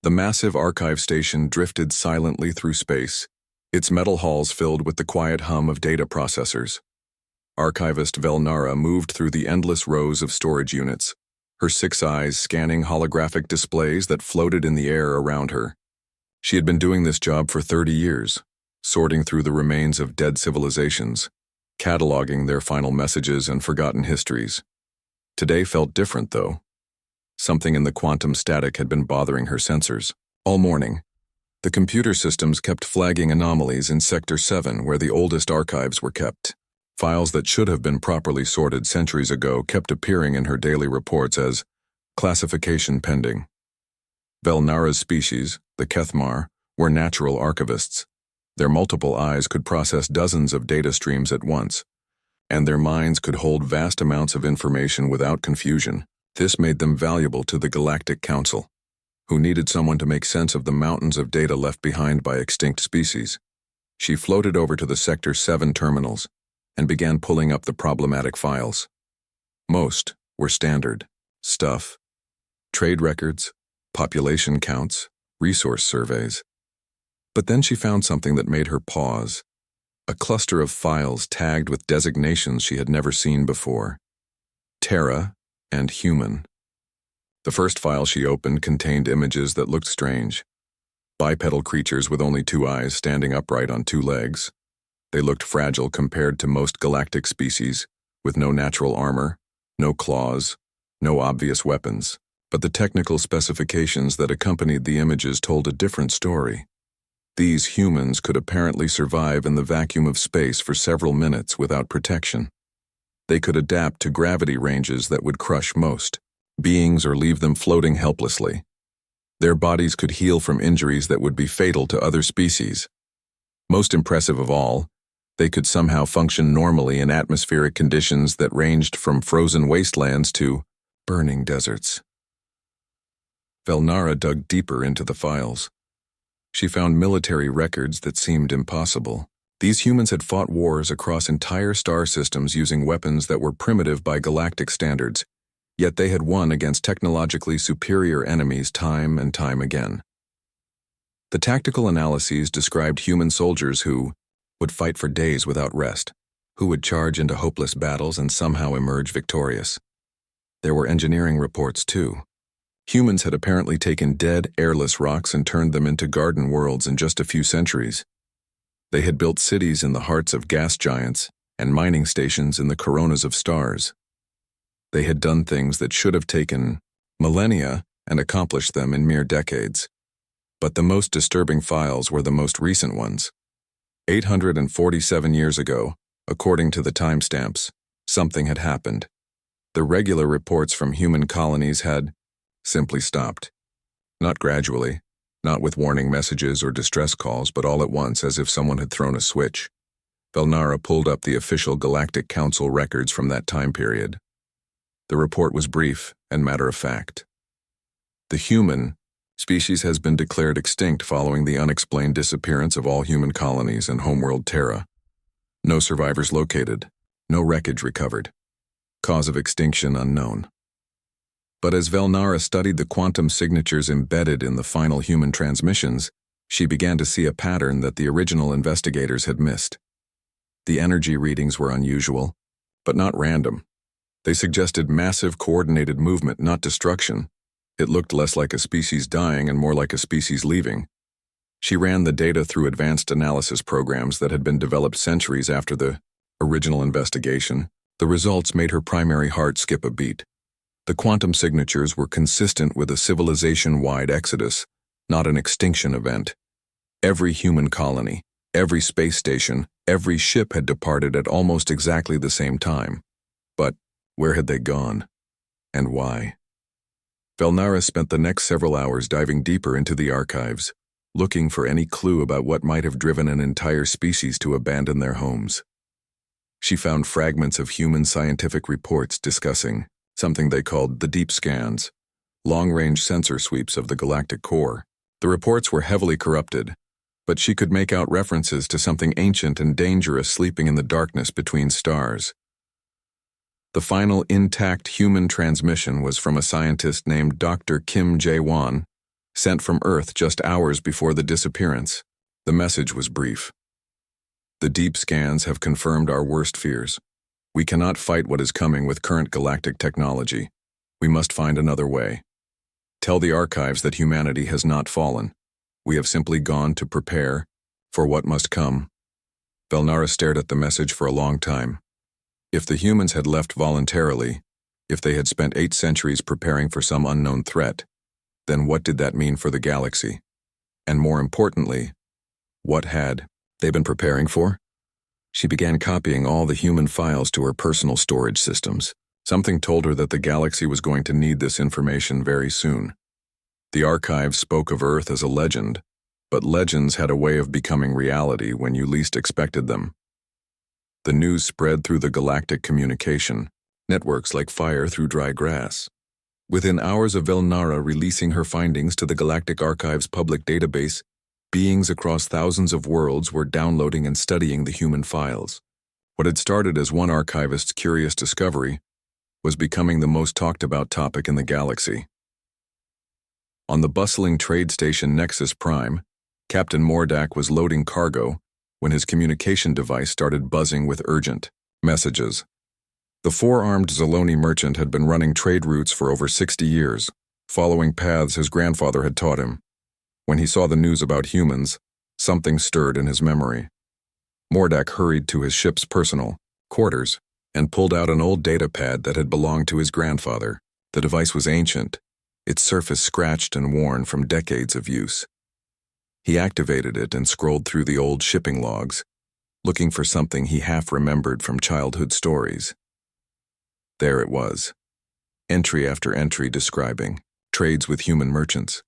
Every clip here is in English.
The massive archive station drifted silently through space, its metal halls filled with the quiet hum of data processors. Archivist Velnara moved through the endless rows of storage units, her 6 eyes scanning holographic displays that floated in the air around her. She had been doing this job for 30 years, sorting through the remains of dead civilizations, cataloging their final messages and forgotten histories. Today felt different, though. Something in the quantum static had been bothering her sensors. All morning, the computer systems kept flagging anomalies in Sector 7 where the oldest archives were kept. Files that should have been properly sorted centuries ago kept appearing in her daily reports as classification pending. Velnara's species, the Kethmar, were natural archivists. Their multiple eyes could process dozens of data streams at once, and their minds could hold vast amounts of information without confusion. This made them valuable to the Galactic Council, who needed someone to make sense of the mountains of data left behind by extinct species. She floated over to the Sector 7 terminals and began pulling up the problematic files. Most were standard stuff: trade records, population counts, resource surveys. But then she found something that made her pause. A cluster of files tagged with designations she had never seen before. Terra and human. The first file she opened contained images that looked strange. Bipedal creatures with only 2 eyes standing upright on 2 legs. They looked fragile compared to most galactic species, with no natural armor, no claws, no obvious weapons. But the technical specifications that accompanied the images told a different story. These humans could apparently survive in the vacuum of space for several minutes without protection. They could adapt to gravity ranges that would crush most beings or leave them floating helplessly. Their bodies could heal from injuries that would be fatal to other species. Most impressive of all, they could somehow function normally in atmospheric conditions that ranged from frozen wastelands to burning deserts. Velnara dug deeper into the files. She found military records that seemed impossible. These humans had fought wars across entire star systems using weapons that were primitive by galactic standards, yet they had won against technologically superior enemies time and time again. The tactical analyses described human soldiers who would fight for days without rest, who would charge into hopeless battles and somehow emerge victorious. There were engineering reports, too. Humans had apparently taken dead, airless rocks and turned them into garden worlds in just a few centuries. They had built cities in the hearts of gas giants and mining stations in the coronas of stars. They had done things that should have taken millennia and accomplished them in mere decades. But the most disturbing files were the most recent ones. 847 years ago, according to the timestamps, something had happened. The regular reports from human colonies had simply stopped. Not gradually, not with warning messages or distress calls, but all at once as if someone had thrown a switch. Velnara pulled up the official Galactic Council records from that time period. The report was brief and matter-of-fact. The human species has been declared extinct following the unexplained disappearance of all human colonies and homeworld Terra. No survivors located, no wreckage recovered. Cause of extinction unknown. But as Velnara studied the quantum signatures embedded in the final human transmissions, she began to see a pattern that the original investigators had missed. The energy readings were unusual, but not random. They suggested massive coordinated movement, not destruction. It looked less like a species dying and more like a species leaving. She ran the data through advanced analysis programs that had been developed centuries after the original investigation. The results made her primary heart skip a beat. The quantum signatures were consistent with a civilization-wide exodus, not an extinction event. Every human colony, every space station, every ship had departed at almost exactly the same time. But where had they gone? And why? Velnara spent the next several hours diving deeper into the archives, looking for any clue about what might have driven an entire species to abandon their homes. She found fragments of human scientific reports discussing something they called the deep scans, long-range sensor sweeps of the galactic core. The reports were heavily corrupted, but she could make out references to something ancient and dangerous sleeping in the darkness between stars. The final intact human transmission was from a scientist named Dr. Kim Jae-won, sent from Earth just hours before the disappearance. The message was brief. The deep scans have confirmed our worst fears. We cannot fight what is coming with current galactic technology. We must find another way. Tell the archives that humanity has not fallen. We have simply gone to prepare for what must come. Velnara stared at the message for a long time. If the humans had left voluntarily, if they had spent 8 centuries preparing for some unknown threat, then what did that mean for the galaxy? And more importantly, what had they been preparing for? She began copying all the human files to her personal storage systems. Something told her that the galaxy was going to need this information very soon. The archives spoke of Earth as a legend, but legends had a way of becoming reality when you least expected them. The news spread through the galactic communication networks like fire through dry grass. Within hours of Velnara releasing her findings to the Galactic Archive's public database, beings across thousands of worlds were downloading and studying the human files. What had started as one archivist's curious discovery was becoming the most talked about topic in the galaxy. On the bustling trade station Nexus Prime, Captain Mordak was loading cargo when his communication device started buzzing with urgent messages. The 4-armed Zaloni merchant had been running trade routes for over 60 years, following paths his grandfather had taught him. When he saw the news about humans, something stirred in his memory. Mordak hurried to his ship's personal quarters and pulled out an old data pad that had belonged to his grandfather. The device was ancient, its surface scratched and worn from decades of use. He activated it and scrolled through the old shipping logs, looking for something he half remembered from childhood stories. There it was, entry after entry describing trades with human merchants.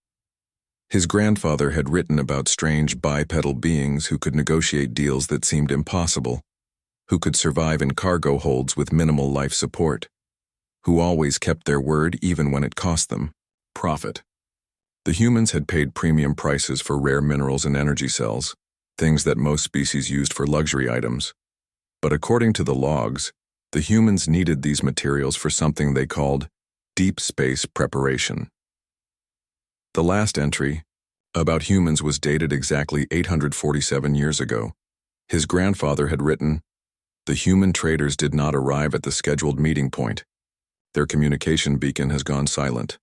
His grandfather had written about strange bipedal beings who could negotiate deals that seemed impossible, who could survive in cargo holds with minimal life support, who always kept their word even when it cost them profit. The humans had paid premium prices for rare minerals and energy cells, things that most species used for luxury items. But according to the logs, the humans needed these materials for something they called deep space preparation. The last entry, about humans, was dated exactly 847 years ago. His grandfather had written, "The human traders did not arrive at the scheduled meeting point. Their communication beacon has gone silent.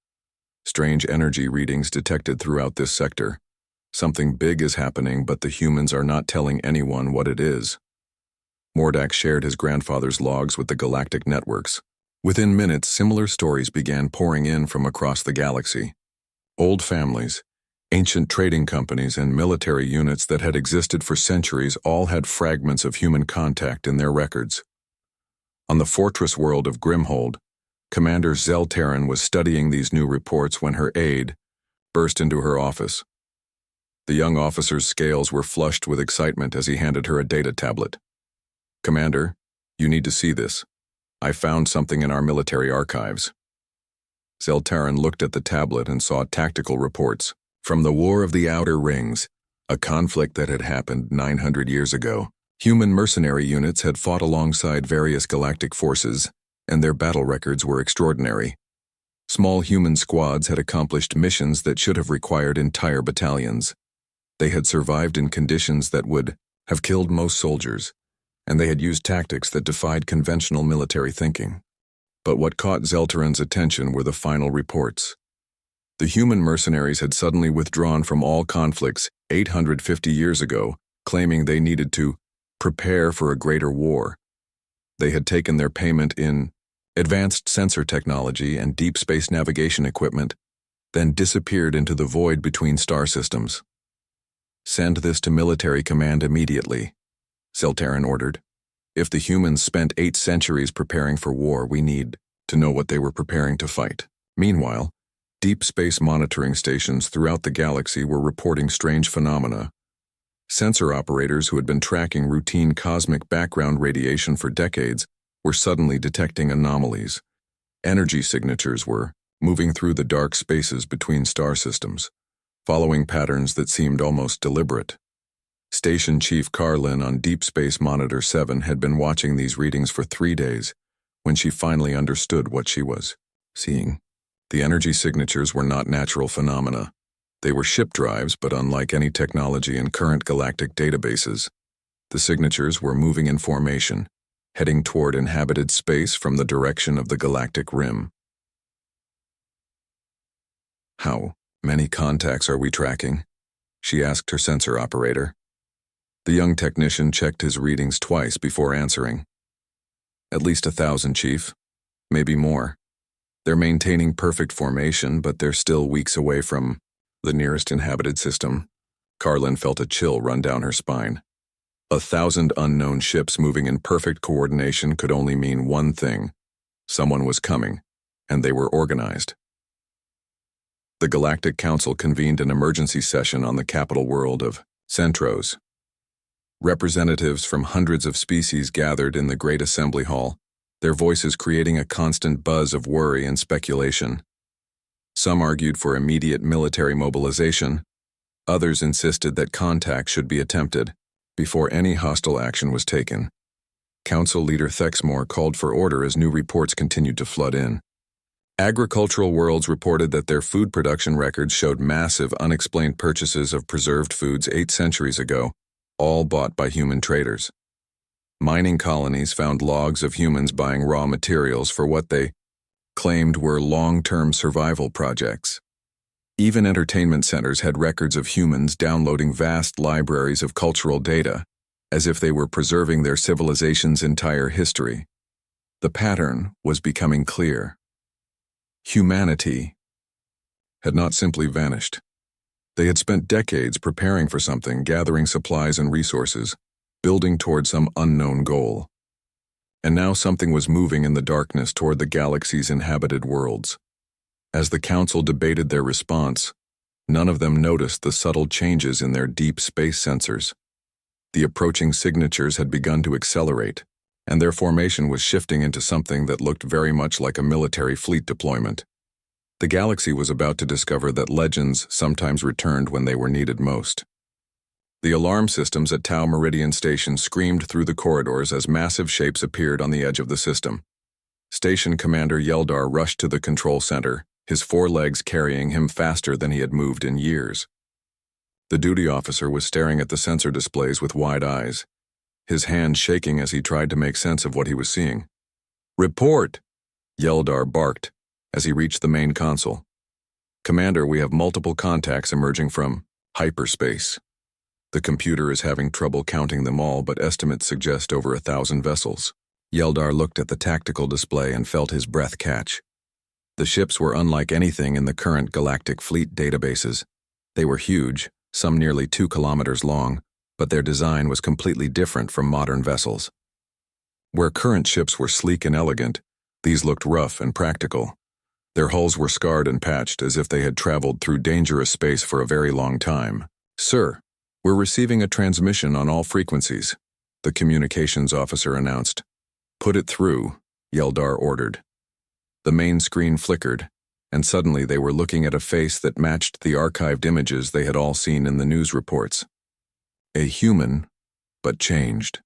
Strange energy readings detected throughout this sector. Something big is happening, but the humans are not telling anyone what it is." Mordak shared his grandfather's logs with the galactic networks. Within minutes, similar stories began pouring in from across the galaxy. Old families, ancient trading companies, and military units that had existed for centuries all had fragments of human contact in their records. On the fortress world of Grimhold, Commander Zeltaran was studying these new reports when her aide burst into her office. The young officer's scales were flushed with excitement as he handed her a data tablet. "Commander, you need to see this. I found something in our military archives." Zeltaran looked at the tablet and saw tactical reports from the War of the Outer Rings, a conflict that had happened 900 years ago. Human mercenary units had fought alongside various galactic forces, and their battle records were extraordinary. Small human squads had accomplished missions that should have required entire battalions. They had survived in conditions that would have killed most soldiers, and they had used tactics that defied conventional military thinking. But what caught Zeltaran's attention were the final reports. The human mercenaries had suddenly withdrawn from all conflicts 850 years ago, claiming they needed to prepare for a greater war. They had taken their payment in advanced sensor technology and deep space navigation equipment, then disappeared into the void between star systems. "Send this to military command immediately," Zeltaran ordered. "If the humans spent 8 centuries preparing for war, we need to know what they were preparing to fight." Meanwhile, deep space monitoring stations throughout the galaxy were reporting strange phenomena. Sensor operators who had been tracking routine cosmic background radiation for decades were suddenly detecting anomalies. Energy signatures were moving through the dark spaces between star systems, following patterns that seemed almost deliberate. Station Chief Carlin on Deep Space Monitor 7 had been watching these readings for 3 days when she finally understood what she was seeing. The energy signatures were not natural phenomena. They were ship drives, but unlike any technology in current galactic databases, the signatures were moving in formation, heading toward inhabited space from the direction of the galactic rim. "How many contacts are we tracking?" she asked her sensor operator. The young technician checked his readings twice before answering. "At least 1,000, Chief. Maybe more. They're maintaining perfect formation, but they're still weeks away from the nearest inhabited system." Carlin felt a chill run down her spine. 1,000 unknown ships moving in perfect coordination could only mean one thing. Someone was coming, and they were organized. The Galactic Council convened an emergency session on the capital world of Centros. Representatives from hundreds of species gathered in the Great Assembly Hall, their voices creating a constant buzz of worry and speculation. Some argued for immediate military mobilization. Others insisted that contact should be attempted before any hostile action was taken. Council leader Thexmore called for order as new reports continued to flood in. Agricultural Worlds reported that their food production records showed massive unexplained purchases of preserved foods 8 centuries ago, all bought by human traders. Mining colonies found logs of humans buying raw materials for what they claimed were long-term survival projects. Even entertainment centers had records of humans downloading vast libraries of cultural data, as if they were preserving their civilization's entire history. The pattern was becoming clear. Humanity had not simply vanished. They had spent decades preparing for something, gathering supplies and resources, building toward some unknown goal. And now something was moving in the darkness toward the galaxy's inhabited worlds. As the Council debated their response, none of them noticed the subtle changes in their deep space sensors. The approaching signatures had begun to accelerate, and their formation was shifting into something that looked very much like a military fleet deployment. The galaxy was about to discover that legends sometimes returned when they were needed most. The alarm systems at Tau Meridian Station screamed through the corridors as massive shapes appeared on the edge of the system. Station Commander Yeldar rushed to the control center, his 4 legs carrying him faster than he had moved in years. The duty officer was staring at the sensor displays with wide eyes, his hand shaking as he tried to make sense of what he was seeing. "Report!" Yeldar barked as he reached the main console. "Commander, we have multiple contacts emerging from hyperspace. The computer is having trouble counting them all, but estimates suggest over 1,000 vessels." Yeldar looked at the tactical display and felt his breath catch. The ships were unlike anything in the current galactic fleet databases. They were huge, some nearly 2 kilometers long, but their design was completely different from modern vessels. Where current ships were sleek and elegant, these looked rough and practical. Their hulls were scarred and patched as if they had traveled through dangerous space for a very long time. "Sir, we're receiving a transmission on all frequencies," the communications officer announced. "Put it through," Yeldar ordered. The main screen flickered, and suddenly they were looking at a face that matched the archived images they had all seen in the news reports. A human, but changed.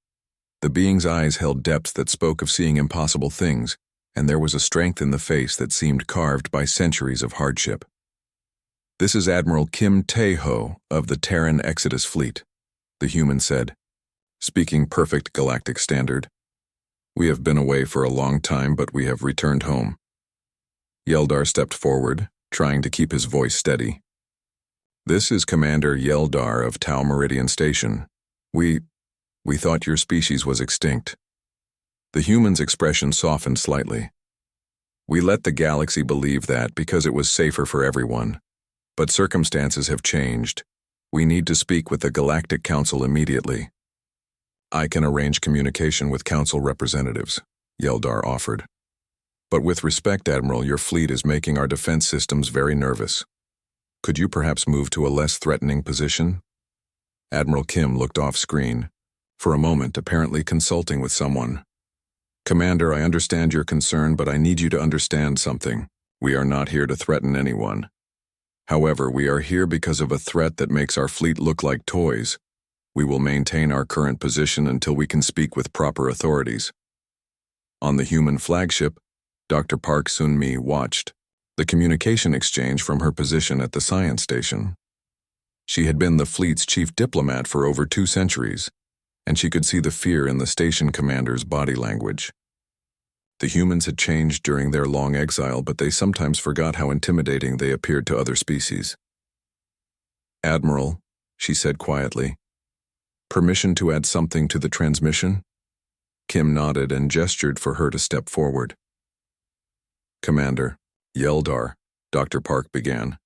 The being's eyes held depth that spoke of seeing impossible things, and there was a strength in the face that seemed carved by centuries of hardship. "This is Admiral Kim Tae-ho of the Terran Exodus Fleet," the human said, speaking perfect galactic standard. "We have been away for a long time, but we have returned home." Yeldar stepped forward, trying to keep his voice steady. "This is Commander Yeldar of Tau Meridian Station. We thought your species was extinct." The human's expression softened slightly. "We let the galaxy believe that because it was safer for everyone. But circumstances have changed. We need to speak with the Galactic Council immediately." "I can arrange communication with Council representatives," Yeldar offered. "But with respect, Admiral, your fleet is making our defense systems very nervous. Could you perhaps move to a less threatening position?" Admiral Kim looked off-screen, for a moment apparently consulting with someone. "Commander, I understand your concern, but I need you to understand something. We are not here to threaten anyone. However, we are here because of a threat that makes our fleet look like toys. We will maintain our current position until we can speak with proper authorities." On the human flagship, Dr. Park Sun-mi watched the communication exchange from her position at the science station. She had been the fleet's chief diplomat for over 2 centuries, and she could see the fear in the station commander's body language. The humans had changed during their long exile, but they sometimes forgot how intimidating they appeared to other species. "Admiral," she said quietly, "permission to add something to the transmission?" Kim nodded and gestured for her to step forward. "Commander Yeldar," Dr. Park began.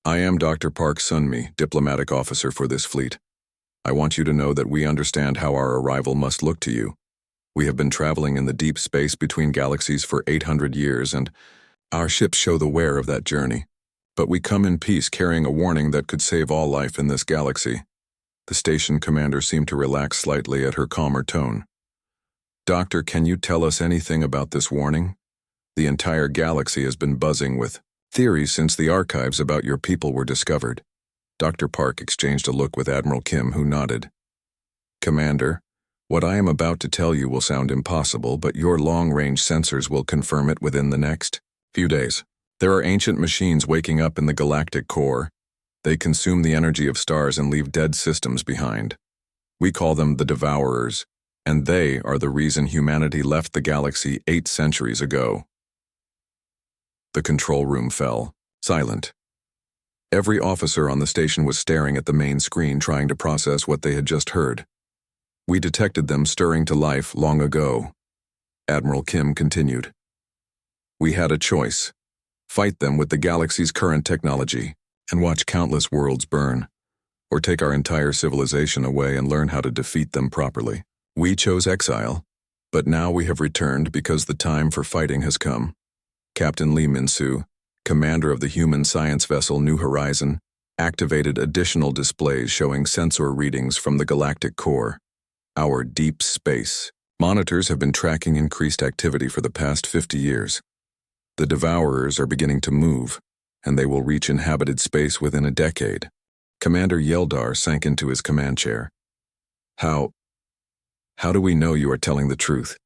"I am Dr. Park Sunmi, diplomatic officer for this fleet. I want you to know that we understand how our arrival must look to you. We have been traveling in the deep space between galaxies for 800 years, and our ships show the wear of that journey. But we come in peace, carrying a warning that could save all life in this galaxy." The station commander seemed to relax slightly at her calmer tone. "Doctor, can you tell us anything about this warning? The entire galaxy has been buzzing with theories since the archives about your people were discovered." Dr. Park exchanged a look with Admiral Kim, who nodded. "Commander, what I am about to tell you will sound impossible, but your long-range sensors will confirm it within the next few days. There are ancient machines waking up in the galactic core. They consume the energy of stars and leave dead systems behind. We call them the Devourers, and they are the reason humanity left the galaxy 8 centuries ago." The control room fell, silent. Every officer on the station was staring at the main screen, trying to process what they had just heard. "We detected them stirring to life long ago," Admiral Kim continued. "We had a choice: fight them with the galaxy's current technology and watch countless worlds burn, or take our entire civilization away and learn how to defeat them properly. We chose exile, but now we have returned because the time for fighting has come." Captain Lee Min-soo, commander of the human science vessel New Horizon, activated additional displays showing sensor readings from the galactic core. Our deep space monitors have been tracking increased activity for the past 50 years. The Devourers are beginning to move, and they will reach inhabited space within a decade. Commander Yeldar sank into his command chair. How do we know you are telling the truth?"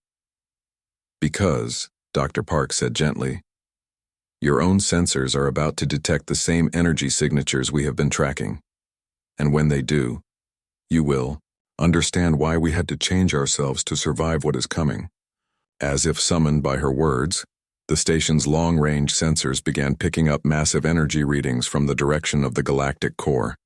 "Because," Dr. Park said gently, "your own sensors are about to detect the same energy signatures we have been tracking. And when they do, you will understand why we had to change ourselves to survive what is coming." As if summoned by her words, the station's long-range sensors began picking up massive energy readings from the direction of the galactic core.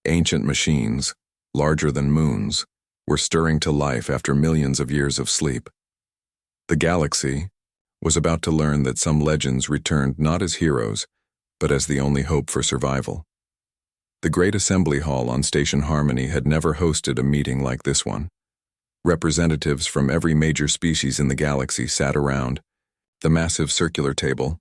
Ancient machines, larger than moons, were stirring to life after millions of years of sleep. The galaxy was about to learn that some legends returned not as heroes, but as the only hope for survival. The Great Assembly Hall on Station Harmony had never hosted a meeting like this one. Representatives from every major species in the galaxy sat around the massive circular table,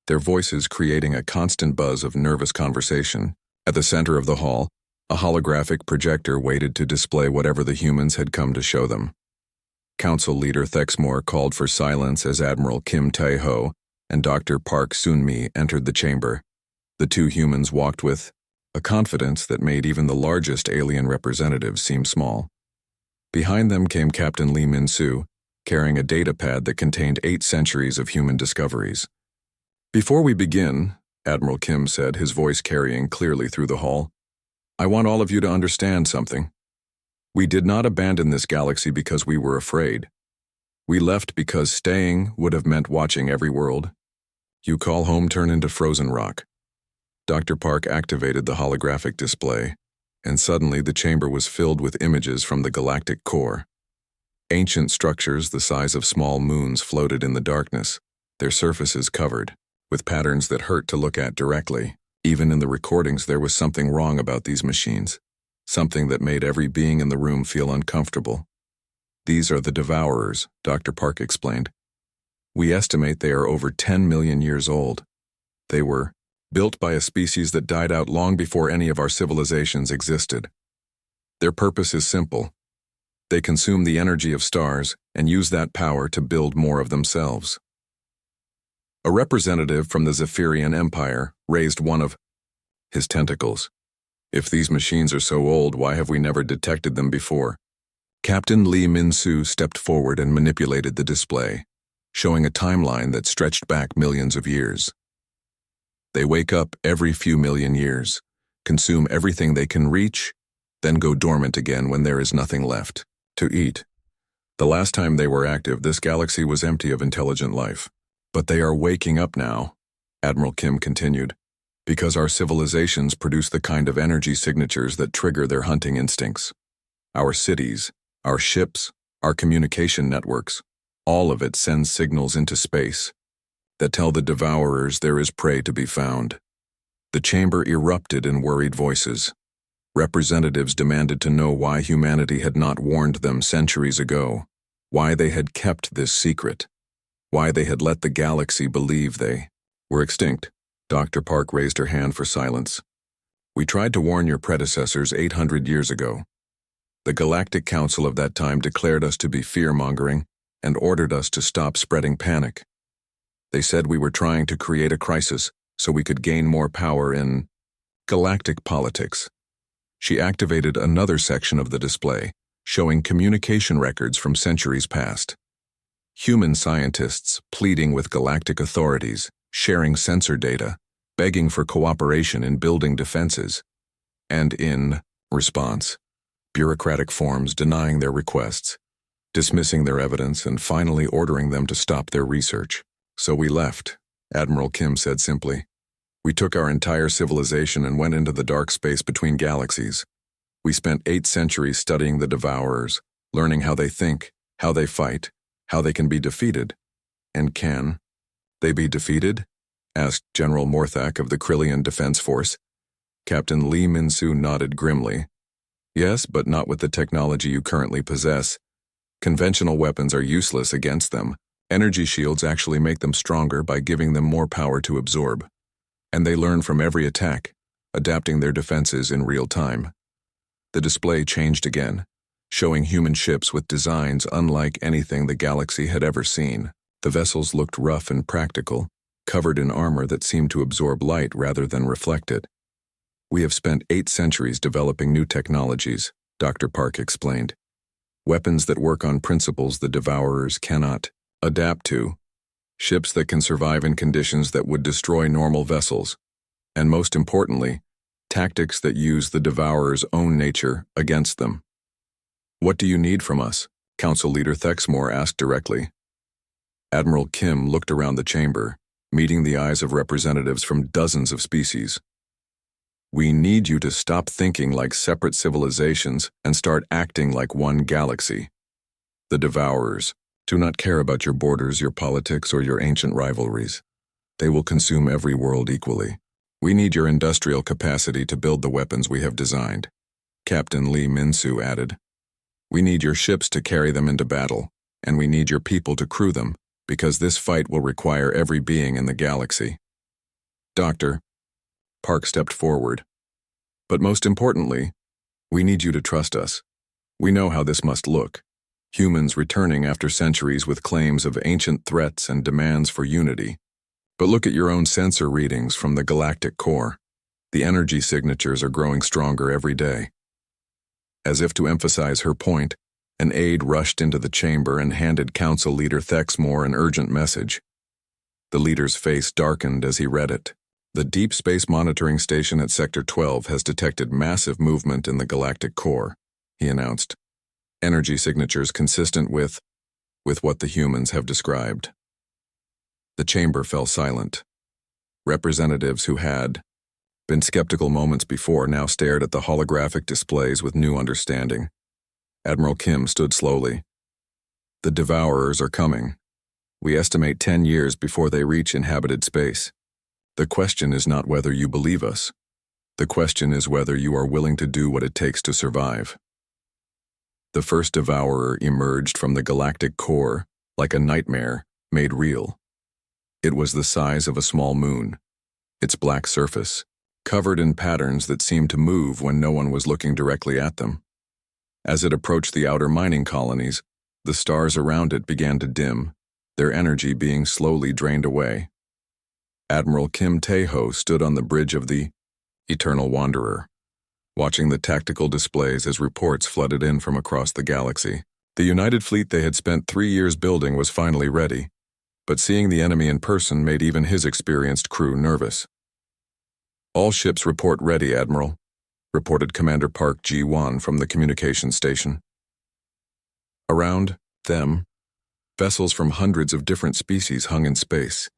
their voices creating a constant buzz of nervous conversation. At the center of the hall, a holographic projector waited to display whatever the humans had come to show them. Council Leader Thexmore called for silence as Admiral Kim Tae-ho and Dr. Park Sun-mi entered the chamber. The two humans walked with a confidence that made even the largest alien representatives seem small. Behind them came Captain Lee Min-soo, carrying a datapad that contained 8 centuries of human discoveries. "Before we begin," Admiral Kim said, his voice carrying clearly through the hall, "I want all of you to understand something. We did not abandon this galaxy because we were afraid. We left because staying would have meant watching every world you call home turn into frozen rock." Dr. Park activated the holographic display, and suddenly the chamber was filled with images from the galactic core. Ancient structures the size of small moons floated in the darkness, their surfaces covered with patterns that hurt to look at directly. Even in the recordings, there was something wrong about these machines, something that made every being in the room feel uncomfortable. "These are the Devourers," Dr. Park explained. "We estimate they are over 10 million years old. They were built by a species that died out long before any of our civilizations existed. Their purpose is simple. They consume the energy of stars and use that power to build more of themselves." A representative from the Zephyrian Empire raised one of his tentacles. "If these machines are so old, why have we never detected them before?" Captain Lee Min-soo stepped forward and manipulated the display, showing a timeline that stretched back millions of years. "They wake up every few million years, consume everything they can reach, then go dormant again when there is nothing left to eat. The last time they were active, this galaxy was empty of intelligent life. But they are waking up now, Admiral Kim continued, because our civilizations produce the kind of energy signatures that trigger their hunting instincts. Our cities, our ships, our communication networks, all of it sends signals into space that tell the devourers there is prey to be found. The chamber erupted in worried voices. Representatives demanded to know why humanity had not warned them centuries ago, why they had kept this secret, why they had let the galaxy believe they were extinct. Dr. Park raised her hand for silence. We tried to warn your predecessors 800 years ago. The Galactic Council of that time declared us to be fear-mongering and ordered us to stop spreading panic. They said we were trying to create a crisis so we could gain more power in galactic politics. She activated another section of the display, showing communication records from centuries past. Human scientists pleading with galactic authorities, sharing sensor data, begging for cooperation in building defenses, and in response, bureaucratic forms denying their requests, dismissing their evidence, and finally ordering them to stop their research. So we left, Admiral Kim said simply. We took our entire civilization and went into the dark space between galaxies. We spent 8 centuries studying the devourers, learning how they think, how they fight, how they can be defeated. And can they be defeated? Asked General Morthak of the Krillian Defense Force. Captain Lee Min-soo nodded grimly. Yes, but not with the technology you currently possess. Conventional weapons are useless against them. Energy shields actually make them stronger by giving them more power to absorb. And they learn from every attack, adapting their defenses in real time. The display changed again, showing human ships with designs unlike anything the galaxy had ever seen. The vessels looked rough and practical, covered in armor that seemed to absorb light rather than reflect it. We have spent 8 centuries developing new technologies, Dr. Park explained. Weapons that work on principles the devourers cannot adapt to. Ships that can survive in conditions that would destroy normal vessels. And most importantly, tactics that use the devourer's own nature against them. What do you need from us? Council Leader Thexmore asked directly. Admiral Kim looked around the chamber, meeting the eyes of representatives from dozens of species. We need you to stop thinking like separate civilizations and start acting like one galaxy. The devourers do not care about your borders, your politics, or your ancient rivalries. They will consume every world equally. We need your industrial capacity to build the weapons we have designed. Captain Lee Min-soo added. We need your ships to carry them into battle, and we need your people to crew them, because this fight will require every being in the galaxy. Doctor, Park stepped forward. But most importantly, we need you to trust us. We know how this must look. Humans returning after centuries with claims of ancient threats and demands for unity. But look at your own sensor readings from the galactic core. The energy signatures are growing stronger every day. As if to emphasize her point, an aide rushed into the chamber and handed Council Leader Thexmore an urgent message. The leader's face darkened as he read it. The Deep Space Monitoring Station at Sector 12 has detected massive movement in the galactic core, he announced. Energy signatures consistent with what the humans have described. The chamber fell silent. Representatives who had been skeptical moments before now stared at the holographic displays with new understanding. Admiral Kim stood slowly. The devourers are coming. We estimate 10 years before they reach inhabited space. The question is not whether you believe us. The question is whether you are willing to do what it takes to survive. The first devourer emerged from the galactic core, like a nightmare, made real. It was the size of a small moon, its black surface, covered in patterns that seemed to move when no one was looking directly at them. As it approached the outer mining colonies, the stars around it began to dim, their energy being slowly drained away. Admiral Kim Tae-ho stood on the bridge of the Eternal Wanderer, watching the tactical displays as reports flooded in from across the galaxy. The United Fleet they had spent 3 years building was finally ready, but seeing the enemy in person made even his experienced crew nervous. All ships report ready, Admiral, reported Commander Park G1 from the communications station. Around them, vessels from hundreds of different species hung in space,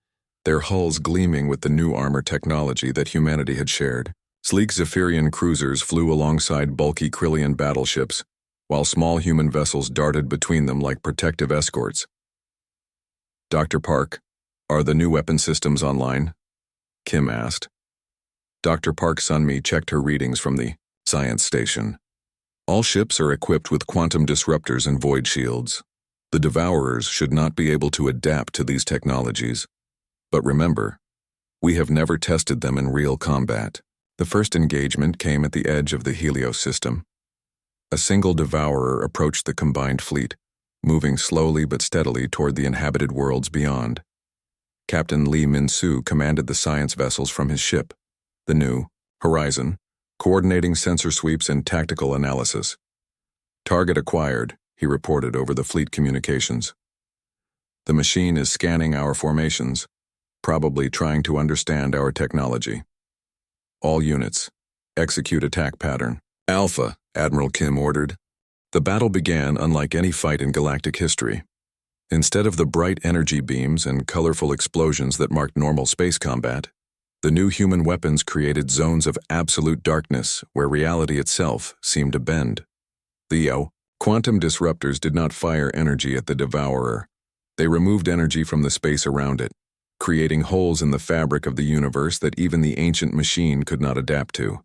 their hulls gleaming with the new armor technology that humanity had shared. Sleek Zephyrian cruisers flew alongside bulky Krillian battleships, while small human vessels darted between them like protective escorts. Dr. Park, are the new weapon systems online? Kim asked. Dr. Park Sunmi checked her readings from the science station. All ships are equipped with quantum disruptors and void shields. The Devourers should not be able to adapt to these technologies. But remember, we have never tested them in real combat. The first engagement came at the edge of the Helios system. A single Devourer approached the combined fleet, moving slowly but steadily toward the inhabited worlds beyond. Captain Lee Min-soo commanded the science vessels from his ship, the new Horizon, coordinating sensor sweeps and tactical analysis. Target acquired, he reported over the fleet communications. The machine is scanning our formations, probably trying to understand our technology. All units, execute attack pattern. Alpha, Admiral Kim ordered. The battle began unlike any fight in galactic history. Instead of the bright energy beams and colorful explosions that marked normal space combat, the new human weapons created zones of absolute darkness where reality itself seemed to bend. The quantum disruptors did not fire energy at the Devourer. They removed energy from the space around it, creating holes in the fabric of the universe that even the ancient machine could not adapt to.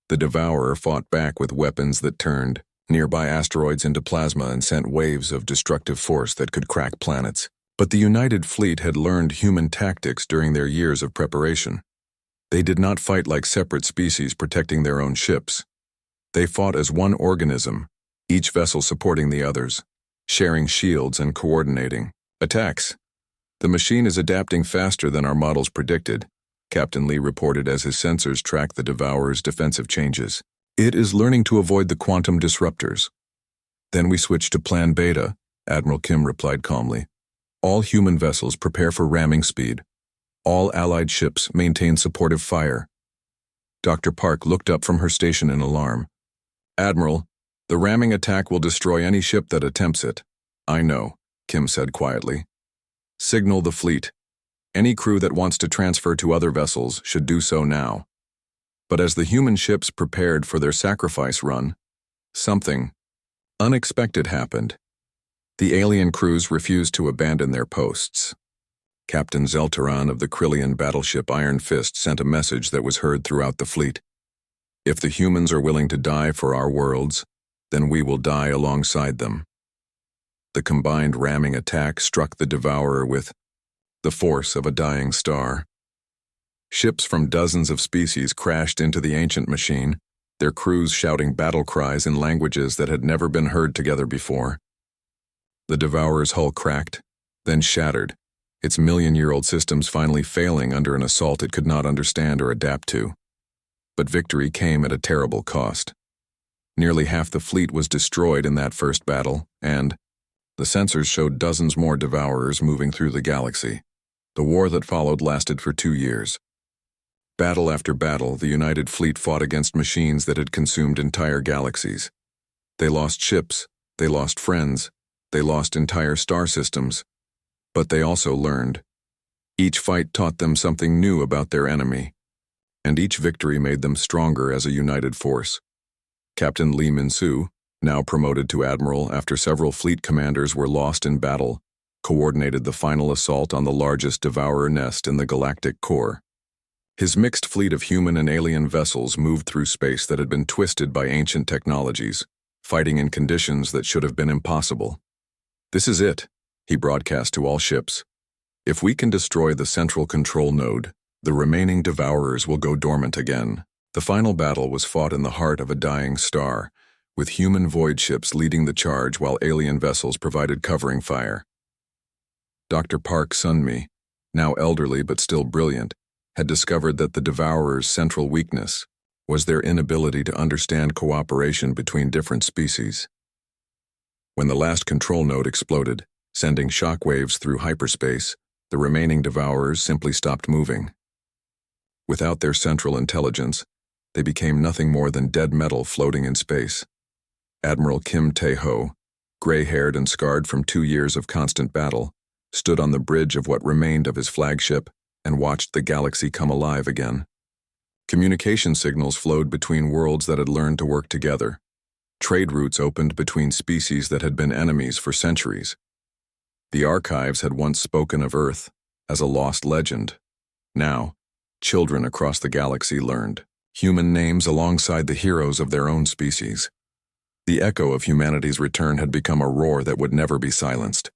The Devourer fought back with weapons that turned nearby asteroids into plasma and sent waves of destructive force that could crack planets. But the United Fleet had learned human tactics during their years of preparation. They did not fight like separate species protecting their own ships. They fought as one organism, each vessel supporting the others, sharing shields and coordinating attacks. The machine is adapting faster than our models predicted, Captain Lee reported as his sensors tracked the Devourer's defensive changes. It is learning to avoid the quantum disruptors. Then we switched to Plan Beta, Admiral Kim replied calmly. All human vessels prepare for ramming speed. All Allied ships maintain supportive fire. Dr. Park looked up from her station in alarm. Admiral, the ramming attack will destroy any ship that attempts it. I know, Kim said quietly. Signal the fleet. Any crew that wants to transfer to other vessels should do so now. But as the human ships prepared for their sacrifice run, something unexpected happened. The alien crews refused to abandon their posts. Captain Zeltaran of the Krillian battleship Iron Fist sent a message that was heard throughout the fleet. If the humans are willing to die for our worlds, then we will die alongside them. The combined ramming attack struck the Devourer with the force of a dying star. Ships from dozens of species crashed into the ancient machine, their crews shouting battle cries in languages that had never been heard together before. The Devourer's hull cracked, then shattered, its million-year-old systems finally failing under an assault it could not understand or adapt to. But victory came at a terrible cost. Nearly half the fleet was destroyed in that first battle, and the sensors showed dozens more Devourers moving through the galaxy. The war that followed lasted for 2 years. Battle after battle, the United Fleet fought against machines that had consumed entire galaxies. They lost ships, they lost friends, they lost entire star systems, but they also learned. Each fight taught them something new about their enemy, and each victory made them stronger as a united force. Captain Lee Min-soo, now promoted to admiral after several fleet commanders were lost in battle, coordinated the final assault on the largest Devourer nest in the galactic core. His mixed fleet of human and alien vessels moved through space that had been twisted by ancient technologies, fighting in conditions that should have been impossible. This is it, he broadcast to all ships. If we can destroy the central control node, the remaining Devourers will go dormant again. The final battle was fought in the heart of a dying star, with human void ships leading the charge while alien vessels provided covering fire. Dr. Park Sunmi, now elderly but still brilliant, had discovered that the Devourer's central weakness was their inability to understand cooperation between different species. When the last control node exploded, sending shockwaves through hyperspace, the remaining Devourers simply stopped moving. Without their central intelligence, they became nothing more than dead metal floating in space. Admiral Kim Tae-ho, gray-haired and scarred from 2 years of constant battle, stood on the bridge of what remained of his flagship and watched the galaxy come alive again. Communication signals flowed between worlds that had learned to work together. Trade routes opened between species that had been enemies for centuries. The archives had once spoken of Earth as a lost legend. Now, children across the galaxy learned human names alongside the heroes of their own species. The echo of humanity's return had become a roar that would never be silenced.